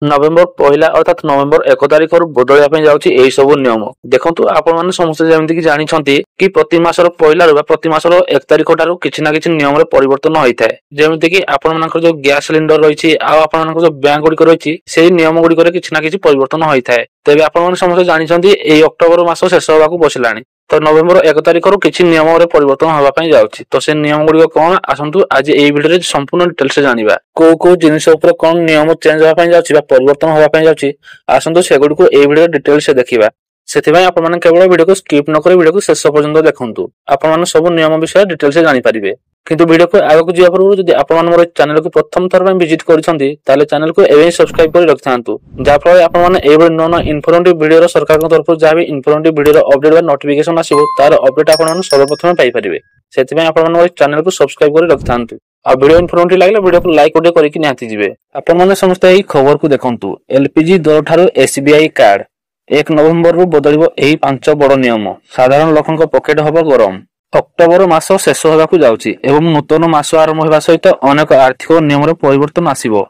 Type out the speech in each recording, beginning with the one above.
नवेम्बर पहला अर्थात नवेम्बर 1 तारिख बदलवा जाऊँगी यही सब नियम। देखो आपण मैंने समस्त जमीक जानते कि प्रति मासर पहला प्रति मासर 1 तारिख ठारू किसी ना किसी नियम परिवर्तन होता है। जमीक कि आपण जो गैस सिलिंडर रही आप जो बैंक गुड़िक रही से नियम गुड़िक किसी ना किसी परिवर्तन होता है। तेज आप समस्त जानते ये अक्टोबर मास शेष होगा बसला तो नवेम्बर 1 तारिख किसी नियम परिवर्तन होगापी जाऊँगी। तो से नियम गुड़िक कौन आसतु आज ये वीडियो संपूर्ण डिटेल्स जाना कौ जिनिस कौन नियम चेंज होगापी जाऊँगी परिवर्तन होगापी जाऊँगी आसतु सेगुड़ी को ये वीडियो डिटेल्स देखा। से केवल वीडियो को स्किप न कर वीडियो को शेष पर्यंत देखु आप सब नियम विषय डिटेल्स जानीपारे। किंतु वीडियो को आगे जावा पूर्व जदि आप मोर चैनल को प्रथम थर विजिट करछंती ताले चैनल को एवं सब्सक्राइब कर रखि थांतु जाफल आप माने एवं नन इन्फॉर्मेटिव वीडियो सरकार तरफ जहाँ भी इन्फॉर्मेटिव वीडियो अपडेट नोटिफिकेशन आसीबो तार अपडेट आप सर्वप्रथम पाई परिबे। सेति आप चैनल को सब्सक्राइब कर रखि थांतु आ वीडियो इन्फॉर्मेटिव लागले वीडियो को लाइक ओडे करके निहाती जिवे। आप माने समस्त एही खबर को देखंतु एलपीजी दर ठारो एसबीआई कार्ड 1 नवेम्बर रु बदलिबो एही 5 बड़ नियम साधारण लोकन पॉकेट हबो गरम। अक्टोबर मास शेष होगाकू जाउची एवं नूतन मास आरंभ होगा सहित अनेक आर्थिक नियम परिवर्तन आसीबो।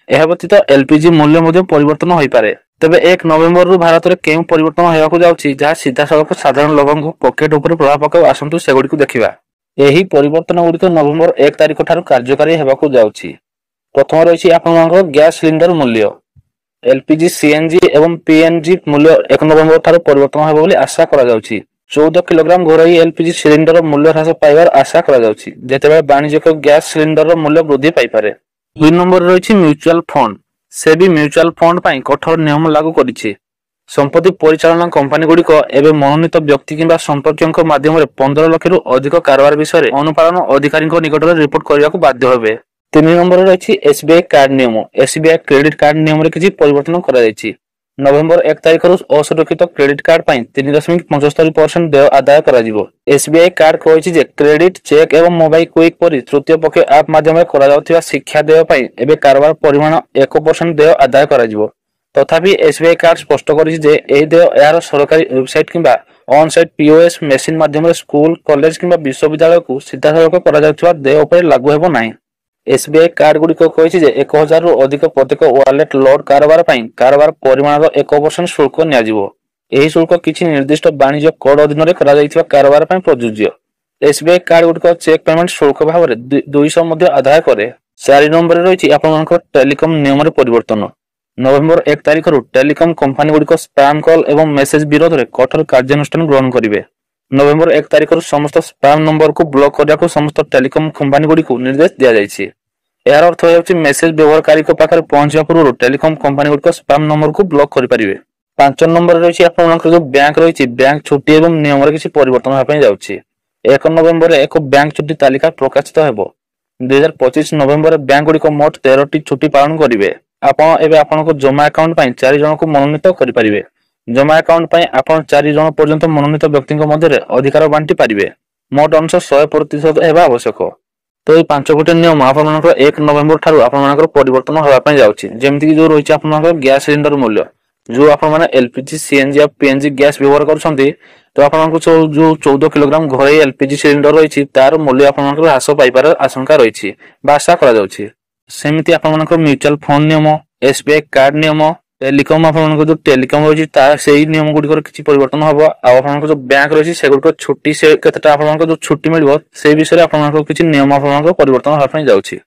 एहा व्यतीत एलपीजी मूल्य मध्ये परिवर्तन होई पारे। तबे 1 नवेम्बर रु भारत रे केउ परिवर्तन होगाकू जाउची जहा सीधा सड़क साधारण लोगन पॉकेट ऊपर प्रभाव पकाउ आसंतु सेगुडी को देखिबा। एही परिवर्तन गुडी नवेम्बर 1 तारिख ठारू कार्यकारी हेबाकू जाउची। प्रथम रहिछि आपनकर गैस सिलिंडर मूल्य एलपीजी सीएनजी एवं पीएनजी मूल्य 1 नवेम्बर ठारू परिवर्तन हेबो बोली आशा करा जाउची। 14 किलोग्राम घरोई एलपीजी सिलिंडर मूल्य ह्रास पाइबार आशा करा जाउची जेतेबेले वाणिज्यिक गैस सिलिंडर मूल्य वृद्धि पाई पारे। 2 नंबर रहिछि mutual fund SEBI mutual fund पई कठोर नियम लागू करिछि। संपत्ति परिचालन कंपनी गुड़िक एवं मनोनीत व्यक्ति किंबा संपर्कों माध्यम 15 लाख रु अधिक कारोबार विषय अनुपालन अधिकारी निकट में रिपोर्ट करने को बाध्य होबे। 3 नंबर रही एसबीआई कार्ड नियम एसबीआई क्रेडिट कार्ड नियम रे किछि परिवर्तन करा जायछि। नवेम्बर 1 तारिख असुरक्षित क्रेडिट कार्ड 3.75% देय आदाय करा जिवो। एसबीआई कार्ड कहिछि जे क्रेडिट चेक एवं मोबाइल क्विक परि तृतीय पक्ष ऐप माध्यम करा जाउथिबा शिक्षा देय पई एबे कारोबार परिमाण 1% देय आदाय करा जिवो। तथापि एसबीआई कार्ड स्पष्ट करिछि जे एही देय यार सरकारी वेबसाइट किंबा ऑन साइट पीओएस मशीन माध्यम स्कूल कॉलेज किंबा विश्वविद्यालय को सीधा सड़क करा जाउथिबा देय उपर लागू हेबो नाही। एसबीआई कार्ड गुड़िक कहिछि जे 1000 रु अधिक प्रत्येक वॉलेट लोड कारोबार कारोबार परिमाण 1% शुल्क नियाजिवो। एही शुल्क किछि निर्दिष्ट वाणिज्य कोड अधीन रे करा जाइथिबा कारोबार पई प्रযোज्य। एसबीआई कार्ड गुड़िक चेक पेमेंट शुल्क भाव रे 200 मध्ये आदाय करे। 4 नंबर रे रहिछि आपनकर टेलीकॉम नियम रे परिवर्तन। नवेम्बर 1 तारिख रु टेलीकॉम कंपनी गुड़िक स्पैम कॉल एवं मेसेज विरोध रे कठोर कार्यानुष्ठान ग्रहण करिवे। नवेम्बर 1 तारिख रु समस्त स्पैम नंबर को ब्लॉक करिया को समस्त टेलीकॉम कंपनी गुड़ी को निर्देश दिया जायछि। यार अर्थ होउछि मेसेज व्यवहारकारी को पाखर पहुंचिया पूर्व टेलीकॉम कंपनी गुड़ी को स्पैम नंबर को ब्लॉक करि परिबे। 5 नंबर रहिछि आपनकर जो बैंक रहिछि बैंक छुट्टी एवं नियम रे किछि परिवर्तन होबा पय जाउछि। 1 नवेम्बर रे एक बैंक छुट्टी तालिका प्रकाशित हेबो। 2025 नवेम्बर बैंक गुड़ी को मोट 13 टी छुट्टी पालन करिवे। आपण एबे आपनको जमा अकाउंट पय 4 जन को मनोनीत करि परिबे। जमा अकाउंट पय आपण 4 जन पर्यंत मनोनीत व्यक्ति मध्य अधिकार बांटी पारिबे। मोट अंश 100% हेबा आवश्यक। तो ये 5 गोटे नियम आपनकर 1 नवेम्बर ठारू आपनकर परिवर्तन होबा पय जाउछि। जेमति कि जो रहिछि आपनकर गैस सिलिंडर मूल्य जो आपण माने एलपीजी सीएनजी या पीएनजी गैस व्यवहार करछन्ती तो आपनकर जो 14 किलोग्राम घरे एलपीजी सिलिंडर रहिछि तार मूल्य आपनकर ह्रास पाई पार आशंका रहिछि बा आशा करा जाउछि। सेमिति आपनकर म्यूचुअल फंड नियम एसबीआई कार्ड नियम टेलीकॉम आपनकर जो टेलीकॉम रहिछि तार सेही नियम गुडी किछि परिवर्तन हबो। आ आपनकर जो बैंक रहिछि सेगुडी छुट्टी से केतटा आपनकर जो छुट्टी मिलबो से विषय आपनकर किछि नियम आपनकर परिवर्तन होबा पय जाउछि।